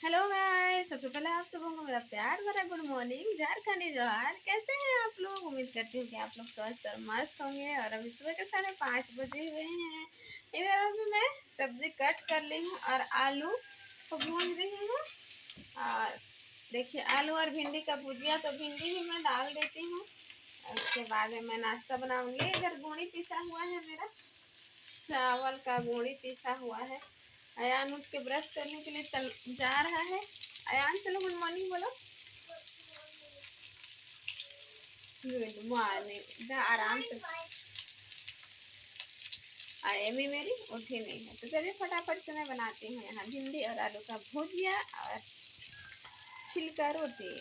Hello guys, सबसे पहले आप सबों को मेरा प्यार भरा गुड मॉर्निंग। झारखंडी जोहार। कैसे हैं आप लोग? उम्मीद करती हूँ कि आप लोग स्वस्थ और मस्त होंगे। और अभी सुबह के 5:30 बजे हुए हैं। इधर अभी मैं सब्जी कट कर ली हूँ और आलू को भून रही हूँ। और देखिए, आलू और भिंडी का भुजिया, तो भिंडी भी मैं डाल देती हूँ। उसके बाद में मैं नाश्ता बनाऊंगी। इधर गुड़ी पिसा हुआ है मेरा, चावल का गुड़ी पिसा हुआ है। अयान उठ के ब्रश करने के लिए चल जा रहा है। अयान चलो गुड मॉर्निंग बोलो। गुड मॉर्निंग, आराम से। एमी मेरी उठी नहीं है, तो चलिए फटाफट से मैं बनाती हूँ यहाँ भिंडी और आलू का भुजिया और छिलका रोटी।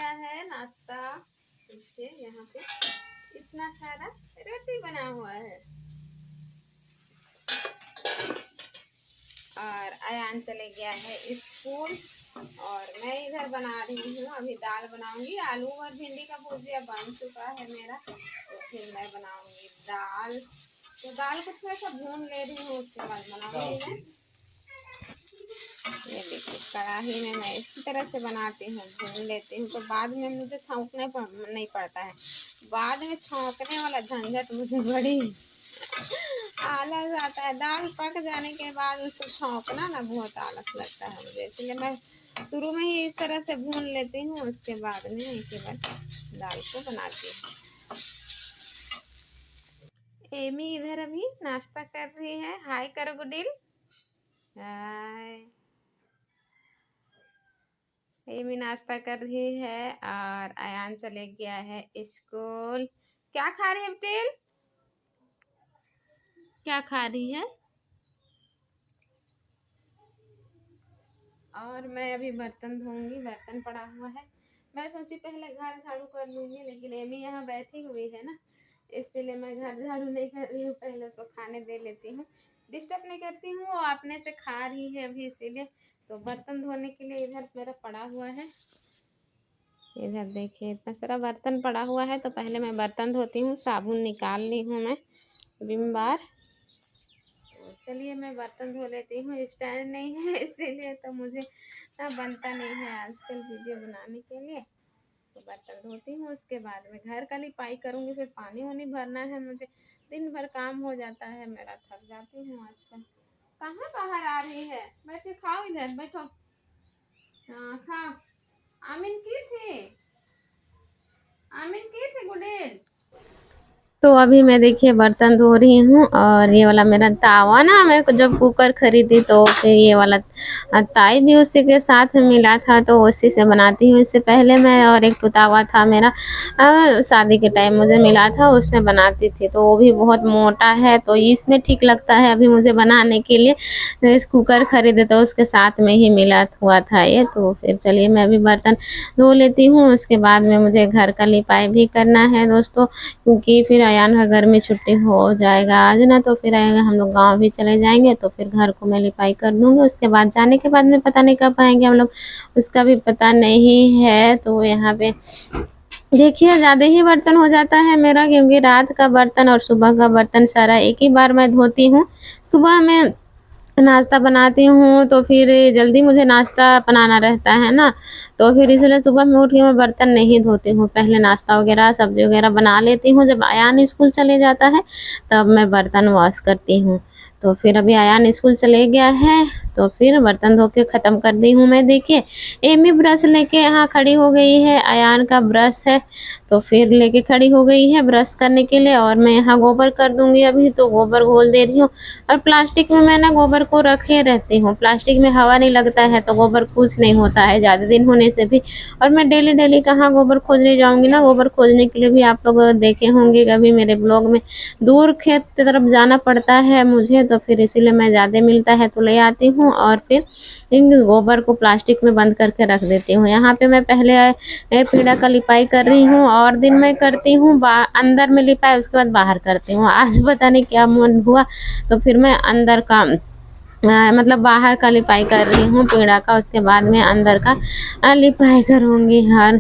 है नाश्ता। देखिए यहाँ पे इतना सारा रोटी बना हुआ है और अयान चले गया है स्कूल। और मैं इधर बना रही हूँ, अभी दाल बनाऊंगी। आलू और भिंडी का भुजिया बन चुका है मेरा, तो फिर मैं बनाऊंगी दाल। तो दाल को थोड़ा सा भून ले रही हूँ, उसके बाद बनाऊंगी मैं। ये देखिए, कढ़ाई में मैं इसी तरह से बनाती हूँ, भून लेती हूँ, तो बाद में मुझे छौंकने नहीं पड़ता है। बाद में छौंकने वाला झंझट मुझे बड़ी आलस आता है। दाल पक जाने के बाद उसको छौंकना ना बहुत आलस लगता है मुझे, इसलिए मैं शुरू में ही इस तरह से भून लेती हूँ, उसके बाद में केवल दाल को बनाती हूँ। एमी इधर अभी नाश्ता कर रही है। हाय करो गुडिल। हाय। एमी नाश्ता कर रही है और अयान चले गया है स्कूल। क्या खा रही है बेटेल? क्या खा रही है? और मैं अभी बर्तन धोऊंगी, बर्तन पड़ा हुआ है। मैं सोची पहले घर झाड़ू कर लूंगी, लेकिन एमी यहाँ बैठी हुई है ना, इसलिए मैं घर झाड़ू नहीं कर रही हूँ। पहले उसको खाने दे लेती हूँ, डिस्टर्ब नहीं करती हूँ। वो अपने से खा रही है अभी, इसीलिए। तो बर्तन धोने के लिए इधर मेरा पड़ा हुआ है। इधर देखिए इतना सारा बर्तन पड़ा हुआ है, तो पहले मैं बर्तन धोती हूँ। साबुन निकाल ली हूँ मैं विम बार। चलिए मैं बर्तन धो लेती हूँ। स्टैंड नहीं है इसीलिए तो मुझे बनता नहीं है आजकल वीडियो बनाने के लिए। तो बर्तन धोती हूँ, उसके बाद में घर का लिपाई करूँगी। फिर पानी वानी भरना है मुझे, दिन भर काम हो जाता है मेरा, थक जाती हूँ आजकल। कहाँ बाहर आ रही है? बैठे खाओ, इधर बैठो। हाँ खाओ। आमिन की थी, आमिन की थी गुडेल। तो अभी मैं देखिए बर्तन धो रही हूँ। और ये वाला मेरा तावा ना, मैं जब कुकर खरीदी तो फिर ये वाला ताई भी उसी के साथ मिला था, तो उसी से बनाती हूँ। इससे पहले मैं और एक तावा था मेरा, शादी के टाइम मुझे मिला था, उसमें बनाती थी। तो वो भी बहुत मोटा है, तो इसमें ठीक लगता है अभी मुझे बनाने के लिए। इस कुकर खरीदे तो उसके साथ में ही मिला हुआ था ये। तो फिर चलिए मैं अभी बर्तन धो लेती हूँ, उसके बाद में मुझे घर का लिपाई भी करना है दोस्तों, क्योंकि फिर अयान का घर में छुट्टी हो जाएगा आज ना, तो फिर आएगा, हम लोग गांव भी चले जाएंगे, तो फिर घर को मैं लिपाई कर दूंगी। उसके बाद जाने के बाद में पता नहीं कब आएंगे हम लोग, उसका भी पता नहीं है। तो यहाँ पे देखिए ज़्यादा ही बर्तन हो जाता है मेरा, क्योंकि रात का बर्तन और सुबह का बर्तन सारा एक ही बार मैं धोती हूँ। सुबह में नाश्ता बनाती हूँ, तो फिर जल्दी मुझे नाश्ता बनाना रहता है ना, तो फिर इसलिए सुबह में उठ के मैं बर्तन नहीं धोती हूँ। पहले नाश्ता वगैरह सब्जी वगैरह बना लेती हूँ, जब अयान स्कूल चले जाता है तब मैं बर्तन वॉश करती हूँ। तो फिर अभी अयान स्कूल चले गया है, तो फिर बर्तन धो के ख़त्म कर दी हूँ मैं। देखिए एमी ब्रश लेके यहाँ खड़ी हो गई है, अयान का ब्रश है तो फिर लेके खड़ी हो गई है ब्रश करने के लिए। और मैं यहाँ गोबर कर दूंगी अभी, तो गोबर घोल दे रही हूँ। और प्लास्टिक में मैं ना गोबर को रखे रहती हूँ, प्लास्टिक में हवा नहीं लगता है तो गोबर कुछ नहीं होता है ज़्यादा दिन होने से भी। और मैं डेली डेली कहाँ गोबर खोजने जाऊँगी ना, गोबर खोजने के लिए भी आप लोग देखे होंगे कभी मेरे ब्लॉग में, दूर खेत की तरफ जाना पड़ता है मुझे, तो फिर इसीलिए मैं ज़्यादा मिलता है तो ले आती हूँ और फिर इन गोबर को प्लास्टिक में बंद करके रख देती हूँ। यहाँ पे मैं पहले पीढ़ा का लिपाई कर रही हूँ, और दिन में करती हूँ अंदर में लिपाई, उसके बाद बाहर करती हूँ। आज पता नहीं क्या मन हुआ तो फिर मैं अंदर का मतलब बाहर का लिपाई कर रही हूँ पीढ़ा का, उसके बाद में अंदर का लिपाई करूँगी। और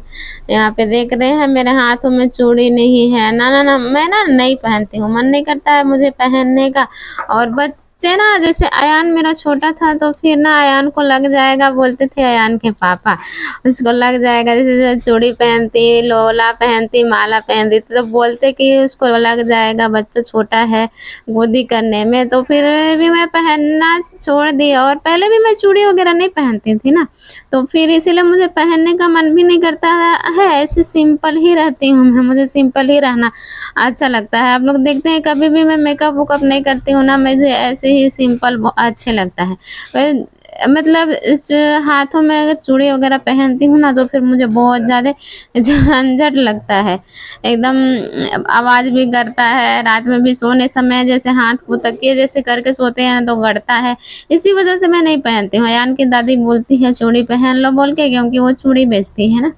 यहाँ पे देख रहे हैं मेरे हाथों में चूड़ी नहीं है ना, ना ना मैं ना नहीं पहनती हूँ, मन नहीं करता है मुझे पहनने का। और बच्चे ना, जैसे अयान मेरा छोटा था तो फिर ना अयान को लग जाएगा, बोलते थे अयान के पापा उसको लग जाएगा, जैसे चूड़ी पहनती, लोला पहनती, माला पहनती तो बोलते कि उसको लग जाएगा, बच्चा छोटा है गोदी करने में। तो फिर भी मैं पहनना छोड़ दी, और पहले भी मैं चूड़ी वगैरह नहीं पहनती थी ना, तो फिर इसीलिए मुझे पहनने का मन भी नहीं करता है। ऐसे सिंपल ही रहती हूँ मैं, मुझे सिंपल ही रहना अच्छा लगता है। आप लोग देखते हैं कभी भी मैं मेकअप वेकअप नहीं करती हूँ ना, मुझे ऐसे ही सिंपल अच्छे लगता है। मतलब इस हाथों में अगर चूड़ी वगैरह पहनती हूँ ना तो फिर मुझे बहुत ज़्यादा झंझट लगता है, एकदम आवाज़ भी करता है, रात में भी सोने समय जैसे हाथ को तकिए जैसे करके सोते हैं तो गड़ता है। इसी वजह से मैं नहीं पहनती हूँ। अयान की दादी बोलती है चूड़ी पहन लो बोल के, क्योंकि वो चूड़ी बेचती है ना,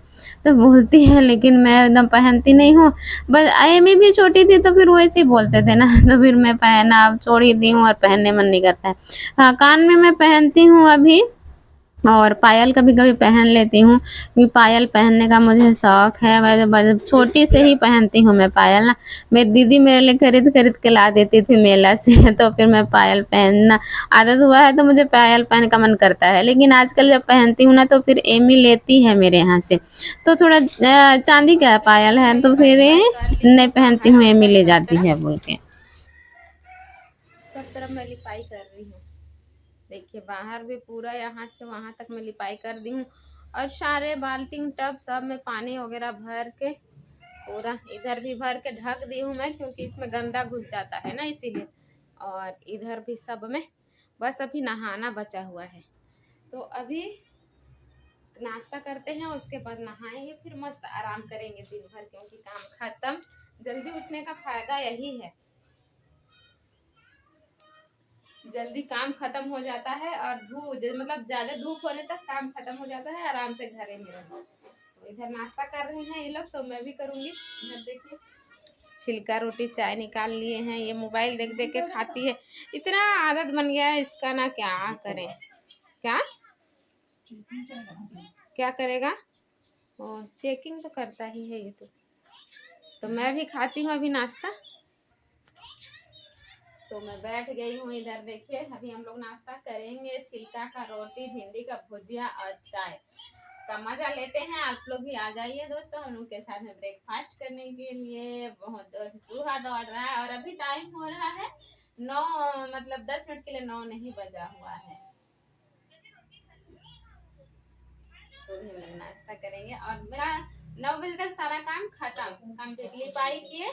तो बोलती है, लेकिन मैं एकदम पहनती नहीं हूँ। बस एमी भी छोटी थी तो फिर वैसे ही बोलते थे ना तो फिर मैं पहना, अब छोड़ ही दी हूँ और पहनने मन नहीं करता है। हाँ, कान में मैं पहनती हूँ अभी, और पायल कभी कभी पहन लेती हूँ, क्योंकि पायल पहनने का मुझे शौक है। मैं छोटी से ही पहनती हूँ मैं पायल ना, मेरी दीदी मेरे लिए खरीद खरीद के ला देती थी मेला से तो फिर मैं पायल पहनना आदत हुआ है, तो मुझे पायल पहनने का मन करता है। लेकिन आजकल जब पहनती हूँ ना तो फिर एमी लेती है मेरे यहाँ से, तो थोड़ा चांदी का पायल है तो फिर नहीं पहनती हूँ, एमी ले जाती है बोल के। सब तरफ मैं लिपाई कर रही हूँ। देखिए बाहर भी पूरा यहाँ से वहां तक मैं लिपाई कर दी हूँ, और सारे बाल्टी टब सब में पानी वगैरह भर के पूरा इधर भी भर के ढक दी हूँ मैं, क्योंकि इसमें गंदा घुस जाता है ना इसीलिए। और इधर भी सब में, बस अभी नहाना बचा हुआ है, तो अभी नाश्ता करते हैं, उसके बाद नहाएंगे, फिर मस्त आराम करेंगे दिन भर, क्योंकि काम खत्म। जल्दी उठने का फायदा यही है, जल्दी काम खत्म हो जाता है, और मतलब ज्यादा धूप होने तक काम खत्म हो जाता है, आराम से घरे में रहो। तो इधर नाश्ता कर रहे हैं ये लोग, तो मैं भी करूंगी। इधर देखिए छिलका रोटी चाय निकाल लिए हैं, ये मोबाइल देख देख के खाती है, इतना आदत बन गया है इसका ना, क्या करें। क्या क्या करेगा, ओ चेकिंग तो करता ही है ये तो मैं भी खाती हूँ अभी नाश्ता। तो मैं बैठ गई हूँ इधर, देखिए अभी हम लोग नाश्ता करेंगे, छिलका का रोटी, भिंडी का भुजिया और चाय का मजा लेते हैं। आप लोग भी आ जाइए दोस्तों, हम उनके साथ में ब्रेकफास्ट करने के लिए। बहुत जोर से चूहा दौड़ रहा है, और अभी टाइम हो रहा है 9, मतलब 10 मिनट के लिए 9 नहीं बजा हुआ है, तो भी हम लोग नाश्ता करेंगे। और मेरा 9 बजे तक सारा काम खत्म, कंप्लीट लिपाई किए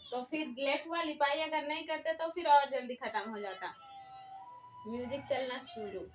तो फिर लेट हुआ, लिपाई अगर नहीं करते तो फिर और जल्दी खत्म हो जाता। म्यूजिक चलना शुरू।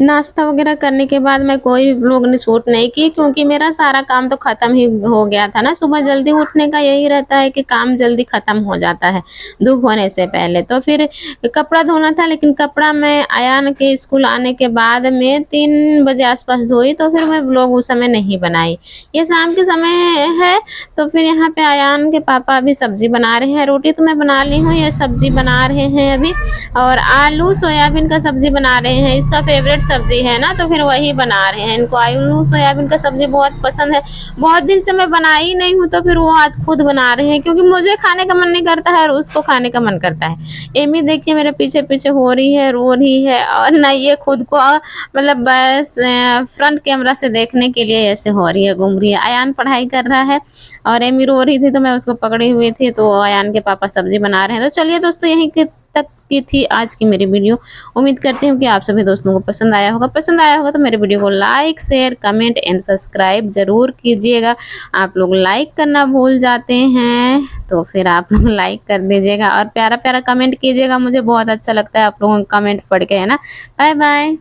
नाश्ता वगैरह करने के बाद मैं कोई व्लॉग ने शूट नहीं की, क्योंकि मेरा सारा काम तो ख़त्म ही हो गया था ना। सुबह जल्दी उठने का यही रहता है कि काम जल्दी ख़त्म हो जाता है धूप होने से पहले। तो फिर कपड़ा धोना था, लेकिन कपड़ा मैं अयान के स्कूल आने के बाद में 3 बजे आसपास धोई, तो फिर मैं व्लॉग उस समय नहीं बनाई। ये शाम के समय है, तो फिर यहाँ पे अयान के पापा अभी सब्जी बना रहे हैं, रोटी तो मैं बना ली हूँ, ये सब्जी बना रहे हैं अभी, और आलू सोयाबीन का सब्जी बना रहे हैं, इसका फेवरेट सब्जी है ना, तो फिर वही बना रहे हैं। इनको आलू सोयाबीन का सब्जी बहुत पसंद है, बहुत दिन से मैं बनाई नहीं हूँ, तो फिर वो आज खुद बना रहे हैं, क्योंकि मुझे खाने का मन नहीं करता है और उसको खाने का मन करता है। एमी देखिए मेरे पीछे पीछे हो रही है, रो रही है, और ना ये खुद को मतलब बस फ्रंट कैमरा से देखने के लिए ऐसे हो रही है, घूम रही है। अयान पढ़ाई कर रहा है और एमी रो रही थी, तो मैं उसको पकड़ी हुई थी, तो अयान के पापा सब्जी बना रहे हैं। तो चलिए दोस्तों, यहीं के तक की थी आज की मेरी वीडियो। उम्मीद करती हूँ कि आप सभी दोस्तों को पसंद आया होगा। पसंद आया होगा तो मेरे वीडियो को like, share, comment and subscribe ज़रूर कीजिएगा। आप लोग लाइक करना भूल जाते हैं तो फिर आप लोग लाइक कर दीजिएगा और प्यारा प्यारा कमेंट कीजिएगा। मुझे बहुत अच्छा लगता है आप लोगों का कमेंट पढ़ के, है ना। Bye bye.